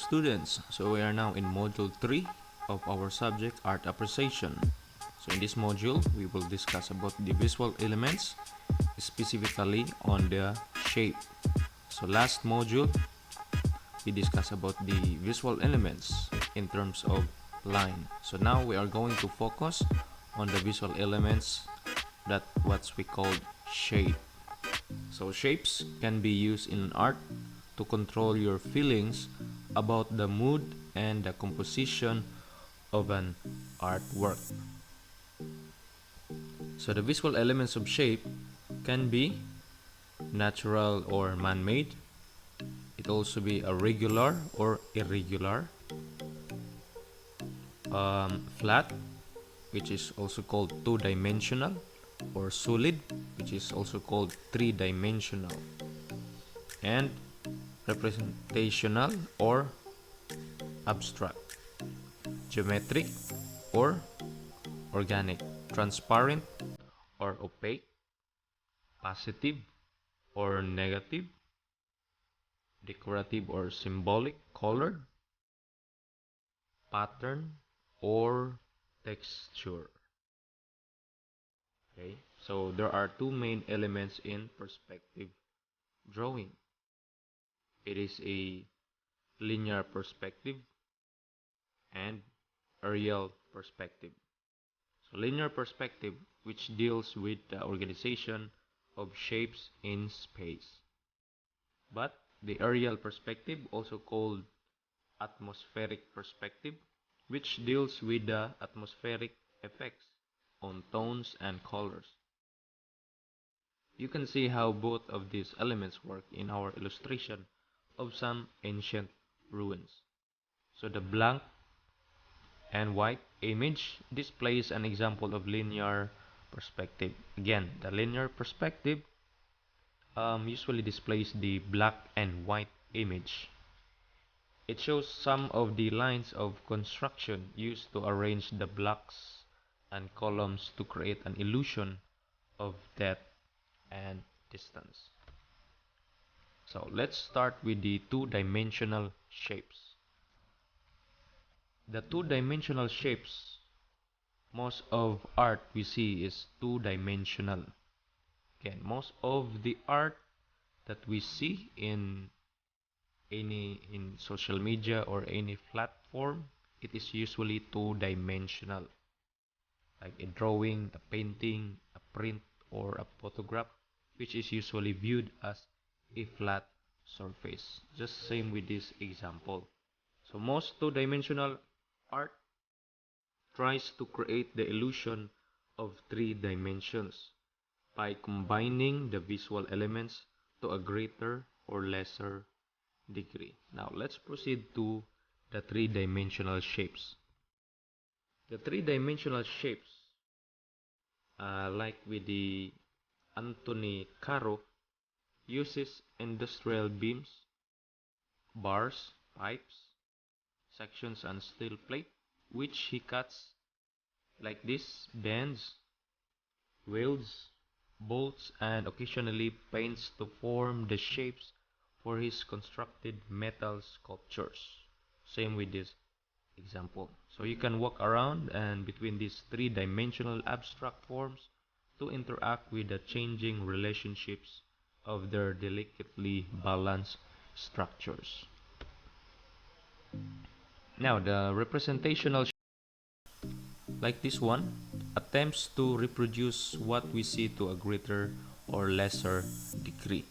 students, so we are now in module 3 of our subject art appreciation. So in this module we will discuss about the visual elements, specifically on the shape. So last module we discussed about the visual elements in terms of line. So now we are going to focus on the visual elements that what we call shape. So shapes can be used in art to control your feelings about the mood and the composition of an artwork. So the visual elements of shape can be natural or man-made. It also be a regular or irregular, flat, which is also called two-dimensional, or solid, which is also called three-dimensional, and representational or abstract, geometric or organic, transparent or opaque, positive or negative, decorative or symbolic, colored, pattern or texture. Okay, so there are two main elements in perspective drawing. It is a linear perspective and aerial perspective. So linear perspective, which deals with the organization of shapes in space. But the aerial perspective, also called atmospheric perspective, which deals with the atmospheric effects on tones and colors. You can see how both of these elements work in our illustration of some ancient ruins. So the blank and white image displays an example of linear perspective. Again, the linear perspective usually displays the black and white image. It shows some of the lines of construction used to arrange the blocks and columns to create an illusion of depth and distance. So let's start with the two-dimensional shapes. The two-dimensional shapes, most of art we see is two-dimensional. Again, most of the art that we see in social media or any platform, it is usually two-dimensional, like a drawing, a painting, a print, or a photograph, which is usually viewed as a flat surface. Just same with this example. So most two-dimensional art tries to create the illusion of three dimensions by combining the visual elements to a greater or lesser degree. Now let's proceed to the three-dimensional shapes. The three-dimensional shapes, like with the Anthony Caro, uses industrial beams, bars, pipes, sections, and steel plate, which he cuts like this, bends, welds, bolts, and occasionally paints to form the shapes for his constructed metal sculptures. Same with this example. So you can walk around and between these three-dimensional abstract forms to interact with the changing relationships of their delicately balanced structures. Now the representational, like this one, attempts to reproduce what we see to a greater or lesser degree.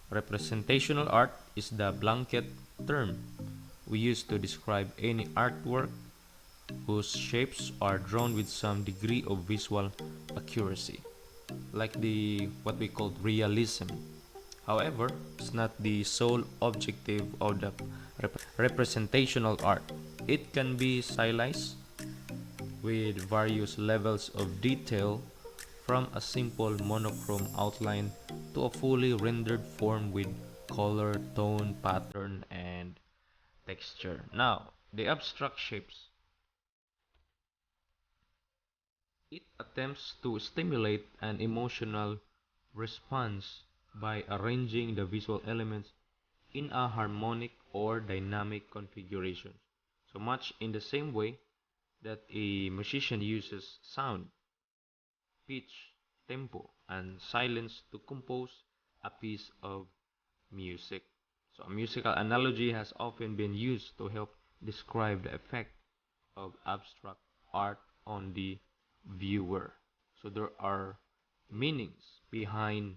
Representational art is the blanket term we use to describe any artwork whose shapes are drawn with some degree of visual accuracy, like the what we call realism. However, it's not the sole objective of the representational art. It can be stylized with various levels of detail, from a simple monochrome outline to a fully rendered form with color, tone, pattern, and texture. Now, the abstract shapes. It attempts to stimulate an emotional response by arranging the visual elements in a harmonic or dynamic configurations. So much in the same way that a musician uses sound, pitch, tempo, and silence to compose a piece of music. So a musical analogy has often been used to help describe the effect of abstract art on the viewer. So there are meanings behind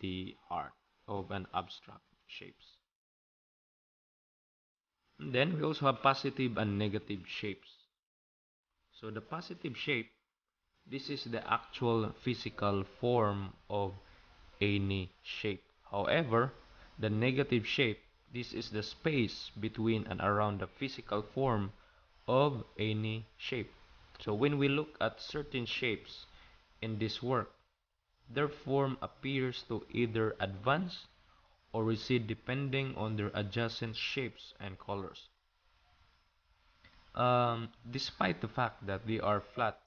the art of an abstract shapes. And then we also have positive and negative shapes. So the positive shape, this is the actual physical form of any shape. However, the negative shape, this is the space between and around the physical form of any shape. So when we look at certain shapes in this work, their form appears to either advance or recede depending on their adjacent shapes and colors. Despite the fact that they are flat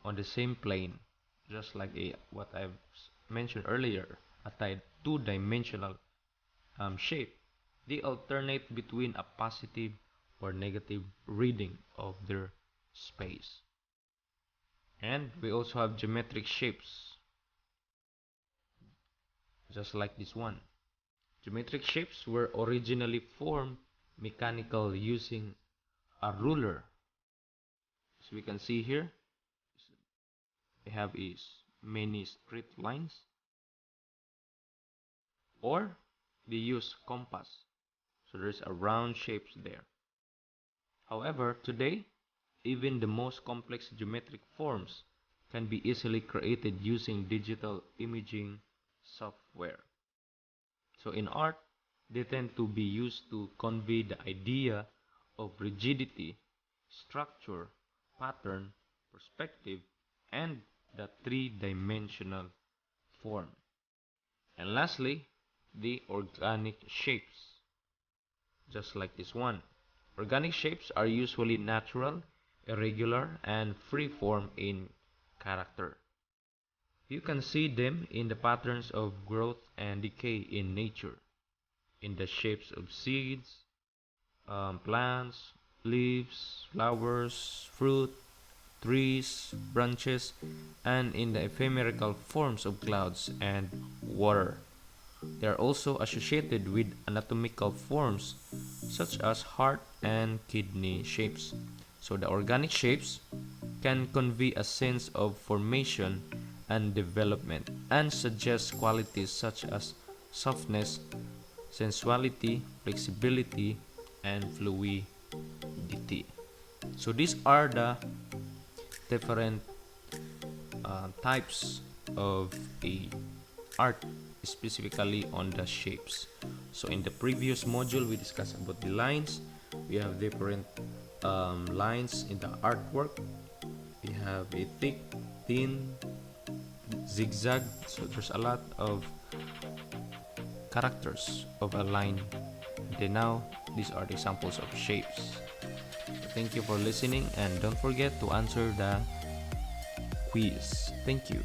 on the same plane, just like what I've mentioned earlier, a two-dimensional shape, they alternate between a positive or negative reading of their space. And we also have geometric shapes, just like this one. Geometric shapes were originally formed mechanical using a ruler. As we can see here, we have is many straight lines, or they use compass. So there's a round shapes there. However, today, even the most complex geometric forms can be easily created using digital imaging software. So in art, they tend to be used to convey the idea of rigidity, structure, pattern, perspective, and the three-dimensional form. And lastly, the organic shapes, just like this one. Organic shapes are usually natural, irregular, and free-form in character. You can see them in the patterns of growth and decay in nature, in the shapes of seeds, plants, leaves, flowers, fruit, trees, branches, and in the ephemeral forms of clouds and water. They are also associated with anatomical forms such as heart and kidney shapes. So the organic shapes can convey a sense of formation and development and suggest qualities such as softness, sensuality, flexibility, and fluidity. So these are the different types of a art, specifically on the shapes. So in the previous module we discussed about the lines. We have different lines in the artwork. We have a thick, thin, zigzag. So there's a lot of characters of a line. And then now these are the examples of shapes. So thank you for listening, and don't forget to answer the quiz. Thank you.